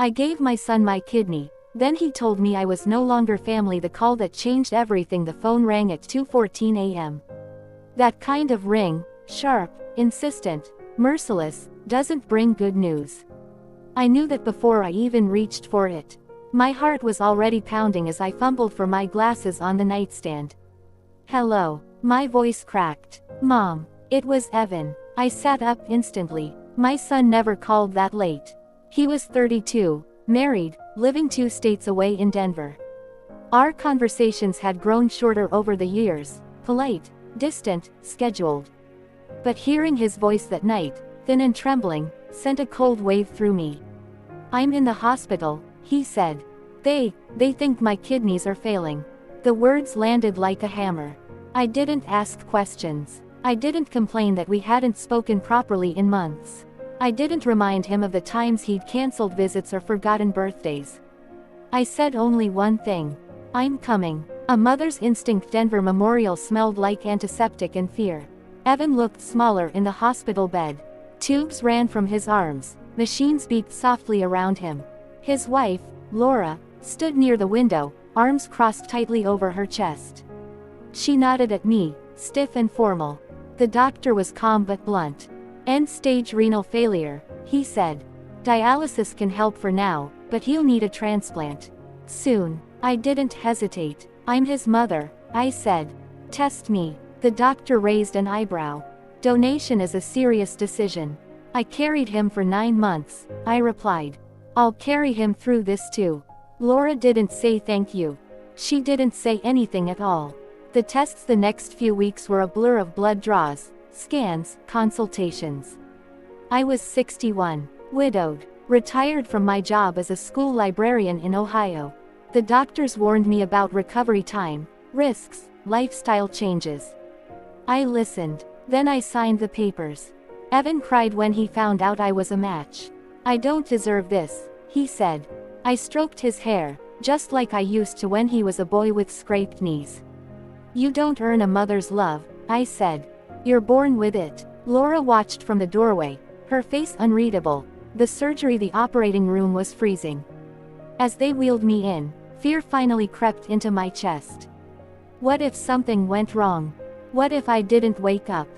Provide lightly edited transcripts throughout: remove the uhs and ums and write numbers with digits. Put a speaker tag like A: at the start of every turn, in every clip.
A: I gave my son my kidney, then he told me I was no longer family. The call that changed everything. The phone rang at 2:14 a.m. That kind of ring, sharp, insistent, merciless, doesn't bring good news. I knew that before I even reached for it. My heart was already pounding as I fumbled for my glasses on the nightstand. "Hello," my voice cracked. "Mom." It was Evan. I sat up instantly. My son never called that late. He was 32, married, living 2 states away in Denver. Our conversations had grown shorter over the years, polite, distant, scheduled. But hearing his voice that night, thin and trembling, sent a cold wave through me. "I'm in the hospital," he said. They think my kidneys are failing." The words landed like a hammer. I didn't ask questions. I didn't complain that we hadn't spoken properly in months. I didn't remind him of the times he'd canceled visits or forgotten birthdays. I said only one thing. "I'm coming." A mother's instinct. Denver Memorial smelled like antiseptic and fear. Evan looked smaller in the hospital bed. Tubes ran from his arms, machines beeped softly around him. His wife, Laura, stood near the window, arms crossed tightly over her chest. She nodded at me, stiff and formal. The doctor was calm but blunt. "End-stage renal failure," he said. "Dialysis can help for now, but he'll need a transplant soon." I didn't hesitate. "I'm his mother," I said. "Test me." The doctor raised an eyebrow. "Donation is a serious decision." "I carried him for 9 months, I replied. "I'll carry him through this too." Laura didn't say thank you. She didn't say anything at all. The tests the next few weeks were a blur of blood draws, scans, consultations. I was 61, widowed, retired from my job as a school librarian in Ohio. The doctors warned me about recovery time, risks, lifestyle changes. I listened. Then I signed the papers. Evan cried when he found out I was a match. "I don't deserve this," he said. I stroked his hair, just like I used to when he was a boy with scraped knees. "You don't earn a mother's love," I said. "You're born with it." Laura watched from the doorway, her face unreadable. The surgery, the operating room was freezing. As they wheeled me in, fear finally crept into my chest. What if something went wrong? What if I didn't wake up?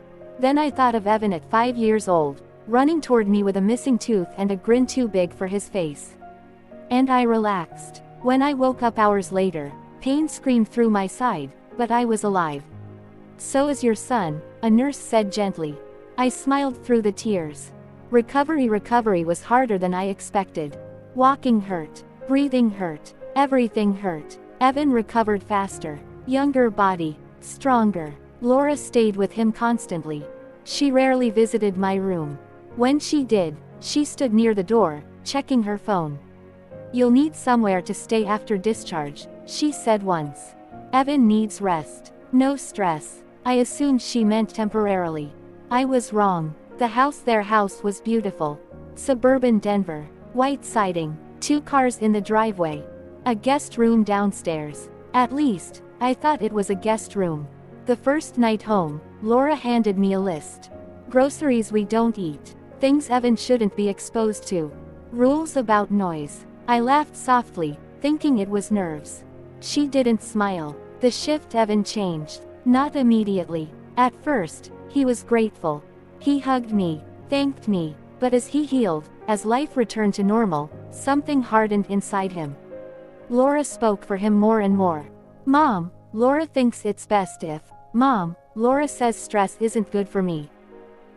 A: Then I thought of Evan at 5 years old, running toward me with a missing tooth and a grin too big for his face. And I relaxed. When I woke up hours later, pain screamed through my side, but I was alive. "So is your son," a nurse said gently. I smiled through the tears. Recovery was harder than I expected. Walking hurt. Breathing hurt. Everything hurt. Evan recovered faster. Younger body. Stronger. Laura stayed with him constantly. She rarely visited my room. When she did, she stood near the door, checking her phone. "You'll need somewhere to stay after discharge," she said once. "Evan needs rest. No stress." I assumed she meant temporarily. I was wrong. Their house was beautiful. Suburban Denver. White siding. 2 cars in the driveway. A guest room downstairs. At least, I thought it was a guest room. The first night home, Laura handed me a list. Groceries we don't eat. Things Evan shouldn't be exposed to. Rules about noise. I laughed softly, thinking it was nerves. She didn't smile. The shift. Evan changed. Not immediately. At first, he was grateful. He hugged me, thanked me, but as he healed, as life returned to normal, something hardened inside him. Laura spoke for him more and more. "Mom, Laura thinks it's best if." "Mom, Laura says stress isn't good for me."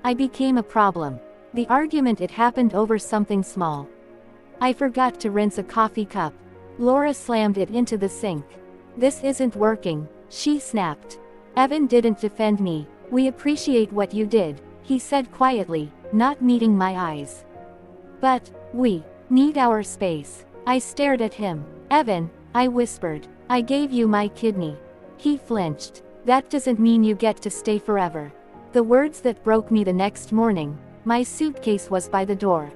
A: I became a problem. The argument, it happened over something small. I forgot to rinse a coffee cup. Laura slammed it into the sink. "This isn't working," she snapped. Evan didn't defend me. "We appreciate what you did," he said quietly, not meeting my eyes. "But, we need our space." I stared at him. "Evan," I whispered, "I gave you my kidney." He flinched. "That doesn't mean you get to stay forever." The words that broke me the next morning. My suitcase was by the door.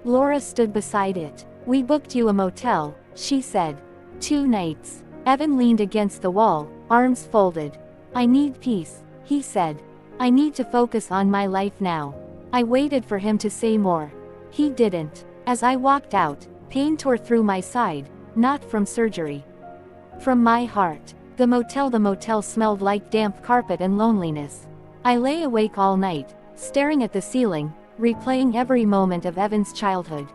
A: Laura stood beside it. "We booked you a motel," she said. 2 nights. Evan leaned against the wall, arms folded. "I need peace," he said. "I need to focus on my life now." I waited for him to say more. He didn't. As I walked out, Pain tore through my side, not from surgery. From my heart. The motel smelled like damp carpet and loneliness. I lay awake all night, staring at the ceiling, replaying every moment of Evan's childhood.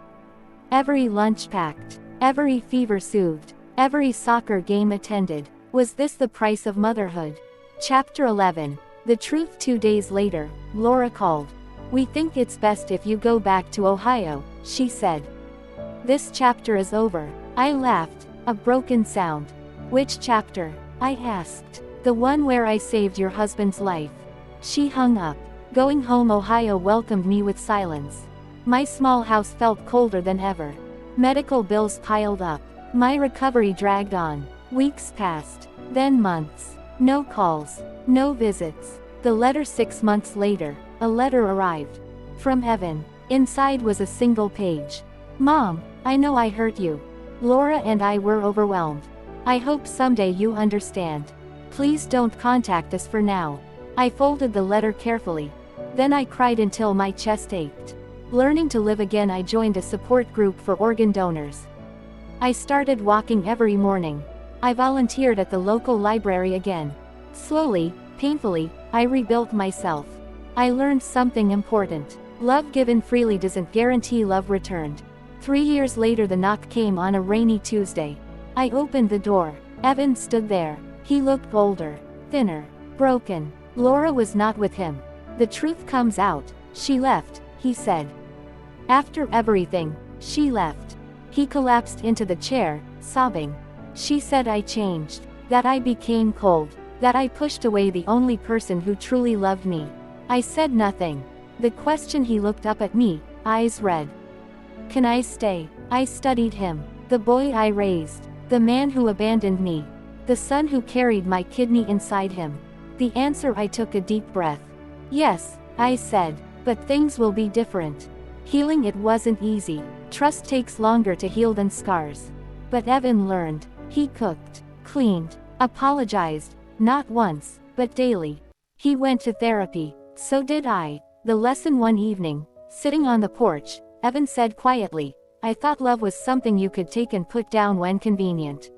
A: Every lunch packed, every fever soothed, every soccer game attended. Was this the price of motherhood? Chapter 11. The truth. 2 days later, Laura called. "We think it's best if you go back to Ohio," she said. "This chapter is over." I laughed, a broken sound. "Which chapter?" I asked. "The one where I saved your husband's life." She hung up. Going home, Ohio welcomed me with silence. My small house felt colder than ever. Medical bills piled up. My recovery dragged on. Weeks passed. Then months. No calls. No visits. The letter. 6 months later, a letter arrived. From Evan. Inside was a single page. "Mom, I know I hurt you. Laura and I were overwhelmed. I hope someday you understand. Please don't contact us for now." I folded the letter carefully. Then I cried until my chest ached. Learning to live again, I joined a support group for organ donors. I started walking every morning. I volunteered at the local library again. Slowly, painfully, I rebuilt myself. I learned something important. Love given freely doesn't guarantee love returned. 3 years later, the knock came on a rainy Tuesday. I opened the door. Evan stood there. He looked older, thinner, broken. Laura was not with him. "The truth comes out. She left," he said. "After everything, she left." He collapsed into the chair, sobbing. "She said I changed, that I became cold, that I pushed away the only person who truly loved me." I said nothing. The question. He looked up at me, eyes red. "Can I stay?" I studied him. The boy I raised. The man who abandoned me. The son who carried my kidney inside him. The answer. I took a deep breath. "Yes," I said, "but things will be different." Healing. It wasn't easy. Trust takes longer to heal than scars. But Evan learned. He cooked, cleaned, apologized, not once, but daily. He went to therapy. So did I. The lesson. One evening, sitting on the porch, Evan said quietly, "I thought love was something you could take and put down when convenient."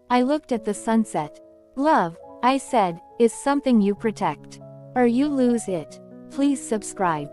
A: I looked at the sunset. "Love," I said, "is something you protect. Or you lose it." Please subscribe.